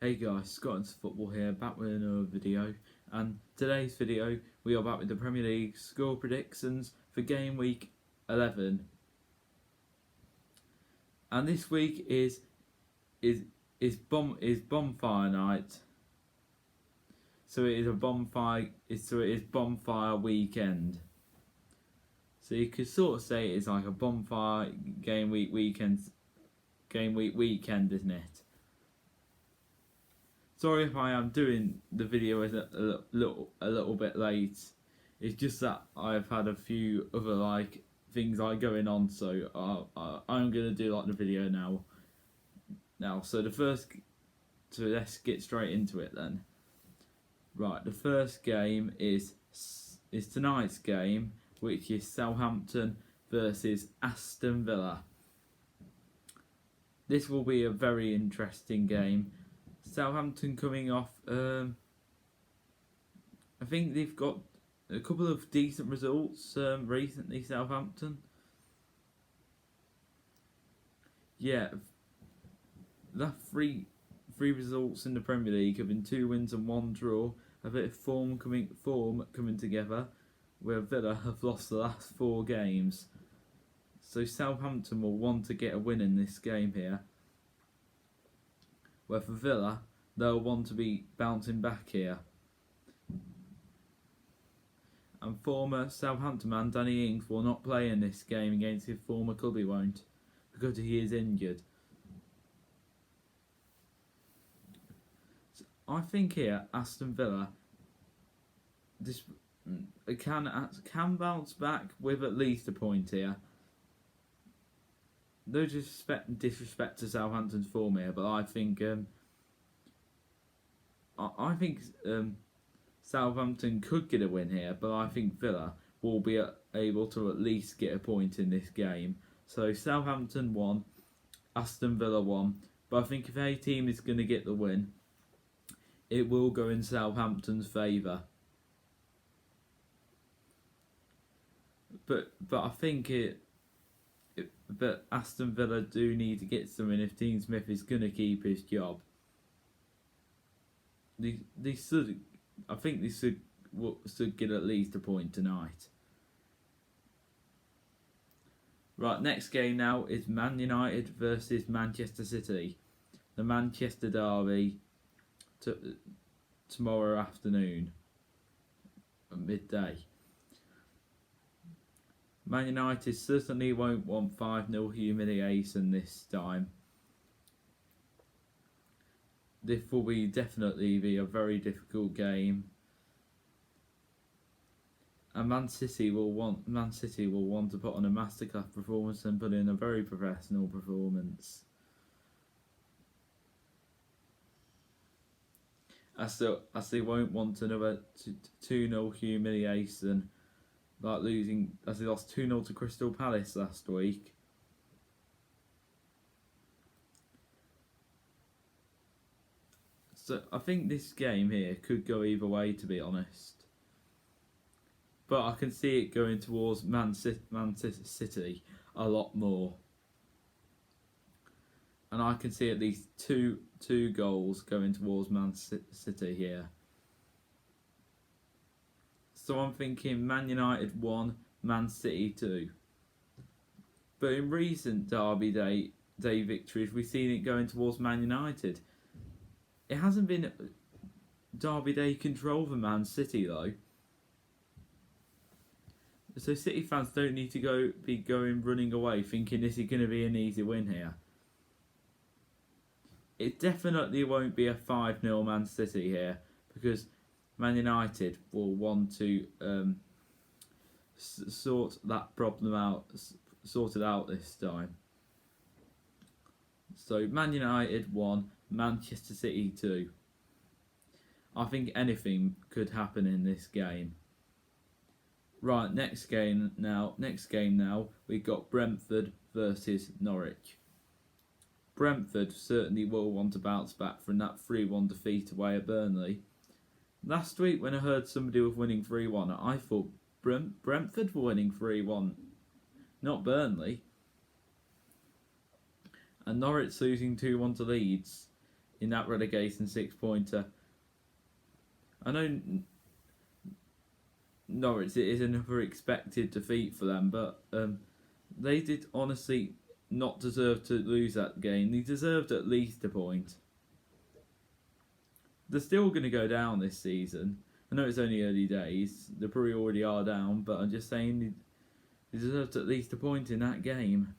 Hey guys, Scotland's Football here, back with another video, and today's video we are back with the Premier League score predictions for game week 11. And this week is bonfire night. So it is bonfire weekend. So you could sort of say it's like a bonfire game week weekend, isn't it? Sorry if I am doing the video a little bit late. It's just that I've had a few other things going on, so I'm gonna do the video now. So let's get straight into it then. Right, the first game is tonight's game, which is Southampton versus Aston Villa. This will be a very interesting game. Southampton coming off, I think they've got a couple of decent results recently, Southampton. Yeah, that three results in the Premier League have been 2 wins and 1 draw. A bit of form coming together, where Villa have lost the last 4 games. So Southampton will want to get a win in this game here. Where for Villa, they'll want to be bouncing back here. And former Southampton man Danny Ings will not play in this game against his former club, he won't, because he is injured. So I think here, Aston Villa can bounce back with at least a point here. No disrespect to Southampton's form here, but I think Southampton could get a win here, but I think Villa will be able to at least get a point in this game. So Southampton 1, Aston Villa 1, but I think if a team is going to get the win, it will go in Southampton's favour. But I think but Aston Villa do need to get something if Dean Smith is going to keep his job. I think they should get at least a point tonight. Right, next game now is Man United versus Manchester City. The Manchester derby tomorrow afternoon at midday. Man United certainly won't want 5-0 humiliation this time. This will definitely be a very difficult game. And Man City will want to put on a masterclass performance and put in a very professional performance. As they won't want another 2-0 humiliation, like losing as they lost 2-0 to Crystal Palace last week. So I think this game here could go either way, to be honest. But I can see it going towards Man City a lot more. And I can see at least two goals going towards Man City here. So I'm thinking Man United 1, Man City 2. But in recent Derby Day victories, we've seen it going towards Man United. It hasn't been Derby Day control for Man City though. So City fans don't need to be running away thinking this is going to be an easy win here. It definitely won't be a 5-0 Man City here, because Man United will want to sort that problem out, sorted out this time. So Man United 1, Manchester City 2. I think anything could happen in this game. Right, next game now. We've got Brentford versus Norwich. Brentford certainly will want to bounce back from that 3-1 defeat away at Burnley. Last week when I heard somebody was winning 3-1, I thought Brentford were winning 3-1, not Burnley. And Norwich losing 2-1 to Leeds. in that relegation 6-pointer. I know Norwich, it is another expected defeat for them, but they did honestly not deserve to lose that game. They deserved at least a point. They're still going to go down this season. I know it's only early days. They probably already are down, but I'm just saying they deserved at least a point in that game.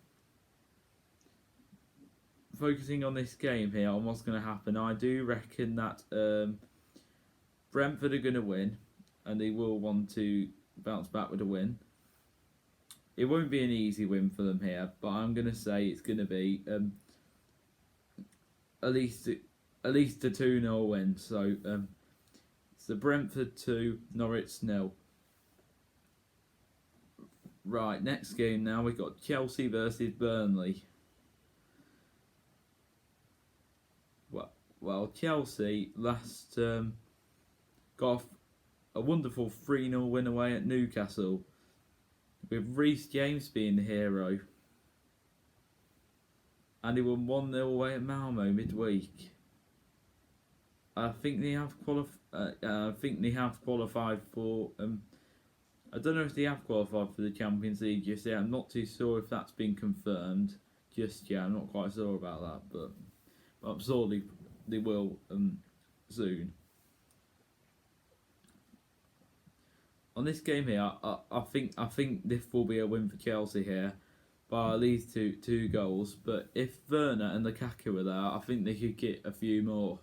Focusing on this game here, on what's going to happen, I do reckon that Brentford are going to win, and they will want to bounce back with a win. It won't be an easy win for them here, but I'm going to say it's going to be at least a 2-0 win. So it's the Brentford 2, Norwich 0. Right, next game now, we've got Chelsea versus Burnley. Well, Chelsea last got a wonderful 3-0 win away at Newcastle, with Reece James being the hero. And he won 1-0 away at Malmo midweek. I think they have qualified for. I don't know if they have qualified for the Champions League just yet. I'm not too sure if that's been confirmed just yet. I'm not quite sure about that, but I'm sure they will soon. On this game here, I think this will be a win for Chelsea here by at least two goals. But if Werner and Lukaku were there, I think they could get a few more.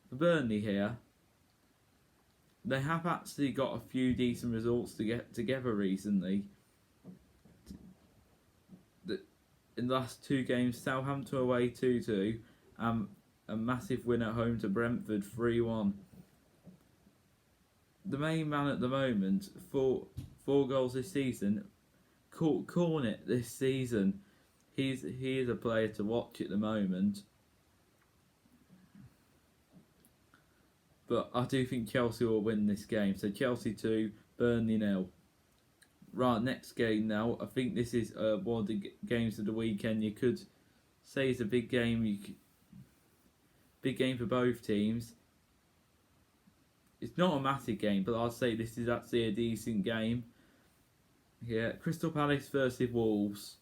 For Burnley here, they have actually got a few decent results to get together recently. In the last 2 games, Southampton away 2-2, a massive win at home to Brentford 3-1. The main man at the moment, 4 goals this season, Cornet this season. He is a player to watch at the moment. But I do think Chelsea will win this game. So Chelsea 2, Burnley 0. Right, next game now. I think this is one of the games of the weekend. You could say it's a big game. Big game for both teams. It's not a massive game, but I'd say this is actually a decent game. Yeah, Crystal Palace versus Wolves.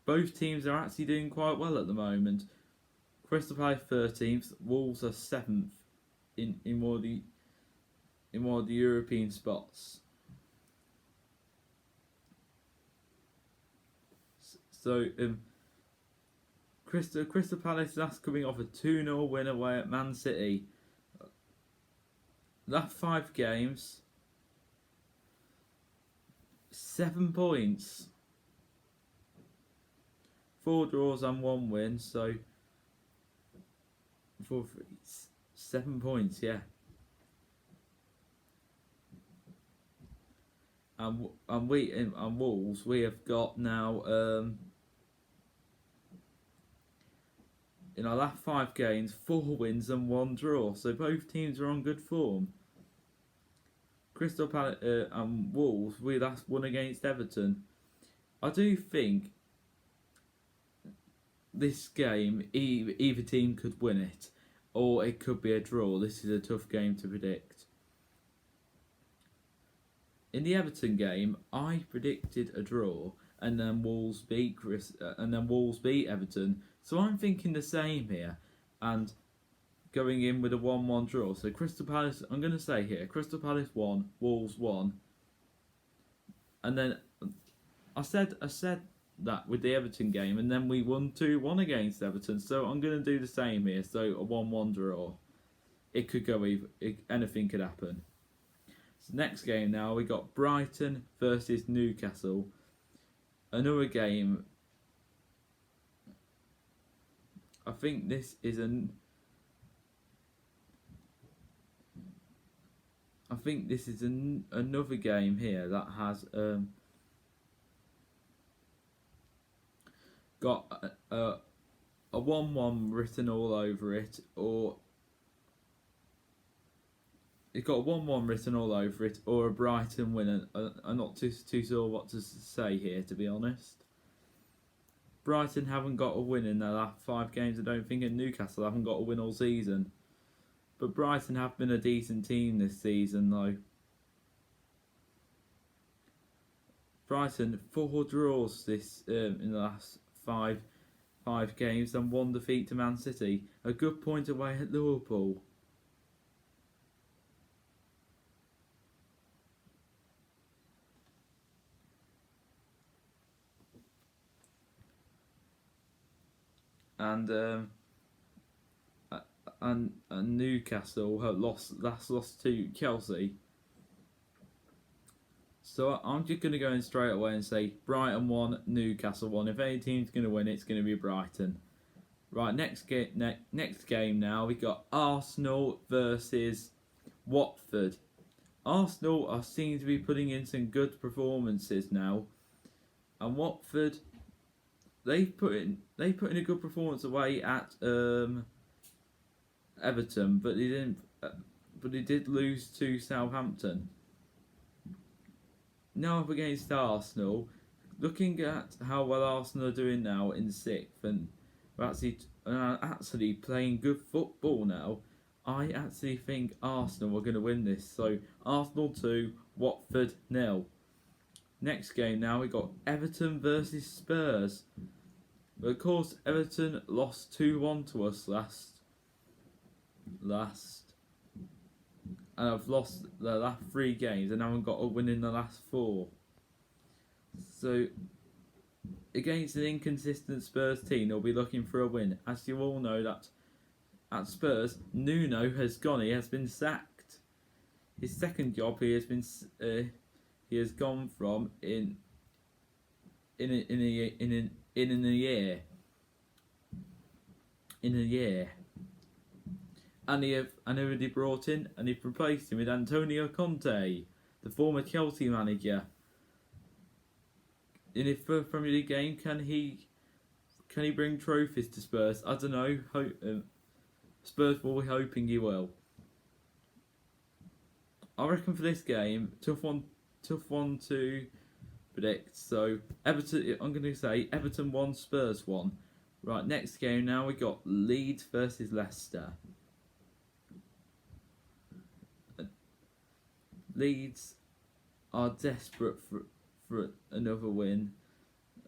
Both teams are actually doing quite well at the moment. Crystal Palace 13th, Wolves are 7th in one of the European spots. So Crystal Palace that's coming off a 2-0 win away at Man City. Last 5 games, 7 points, 4 draws and 1 win. So 7 points, yeah. And Wolves, we have got now in our last 5 games, 4 wins and 1 draw. So both teams are on good form. Crystal Palace and Wolves, we last won against Everton. I do think this game, either team could win it, or it could be a draw. This is a tough game to predict. In the Everton game, I predicted a draw, and then Wolves beat Everton. So I'm thinking the same here, and going in with a 1-1 draw. So Crystal Palace, I'm going to say here, Crystal Palace 1, Wolves 1, and then I said that with the Everton game, and then we won 2-1 against Everton. So I'm going to do the same here. So a 1-1 draw. It could go either. Anything could happen. So next game now, we got Brighton versus Newcastle. Another game. I think this is another game here that has got a 1-1 written all over it, or it's got a 1-1 written all over it, or a Brighton win. I'm not too sure what to say here, to be honest. Brighton haven't got a win in their last 5 games, I don't think, and Newcastle haven't got a win all season. But Brighton have been a decent team this season, though. Brighton 4 draws this in the last five games and 1 defeat to Man City. A good point away at Liverpool. And Newcastle have lost to Chelsea. So I'm just going to go in straight away and say Brighton 1, Newcastle 1. If any team's going to win, it's going to be Brighton. Right, next game now, we got Arsenal versus Watford. Arsenal are seen to be putting in some good performances now, and Watford, they put in a good performance away at Everton, but they didn't. But they did lose to Southampton. Now up against Arsenal, looking at how well Arsenal are doing now in 6th, and actually playing good football now, I actually think Arsenal are going to win this. So Arsenal 2, Watford 0. Next game now, we got Everton versus Spurs. But of course, Everton lost 2-1 to us last, and I've lost the last 3 games and haven't got a win in the last 4. So against an inconsistent Spurs team, they'll be looking for a win. As you all know, that at Spurs, Nuno has gone. He has been sacked. His second job, he has gone from in a year. And he have already brought in, and he've replaced him with Antonio Conte, the former Chelsea manager. In his first Premier League game, can he bring trophies to Spurs? I don't know. Spurs will be hoping he will. I reckon for this game, tough one to predict. So Everton, I'm going to say Everton 1, Spurs 1. Right, next game now, we got Leeds versus Leicester. Leeds are desperate for another win.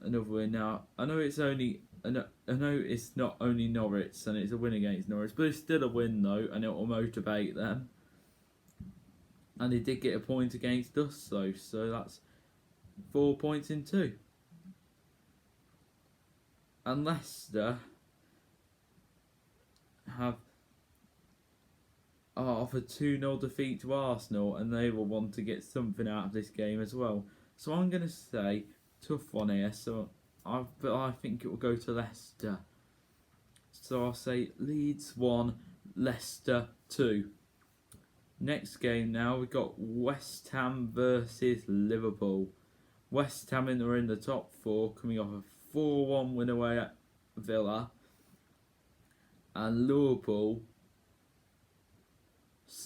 Now, I know it's not only Norwich and it's a win against Norwich, but it's still a win though, and it will motivate them. And they did get a point against us though, so that's 4 points in 2. And Leicester have off a 2-0 defeat to Arsenal, and they will want to get something out of this game as well. So I'm going to say tough one here. But I think it will go to Leicester. So I'll say Leeds 1, Leicester 2. Next game now, we've got West Ham versus Liverpool. West Ham are in the top 4, coming off a 4-1 win away at Villa. And Liverpool,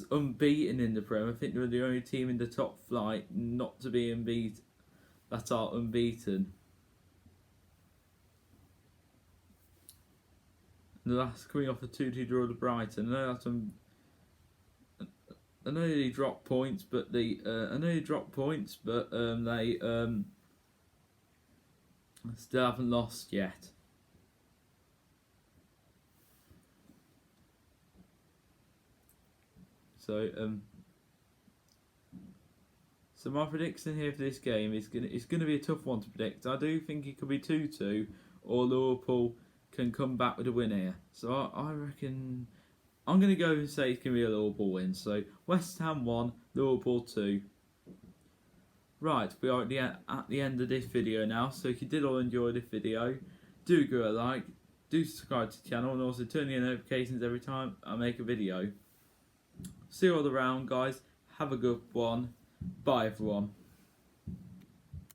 unbeaten in the Prem. I think they're the only team in the top flight not to be unbeaten, that are unbeaten. The last coming off a 2-2 draw to Brighton. I know they dropped points, but they still haven't lost yet. So my prediction here for this game is gonna be a tough one to predict. I do think it could be 2-2, or Liverpool can come back with a win here. So I reckon I'm gonna go and say it's gonna be a Liverpool win. So West Ham 1, Liverpool 2. Right, we are at the end of this video now. So if you did all enjoy this video, do give it a like, do subscribe to the channel, and also turn on notifications every time I make a video. See you all around, guys. Have a good one. Bye, everyone.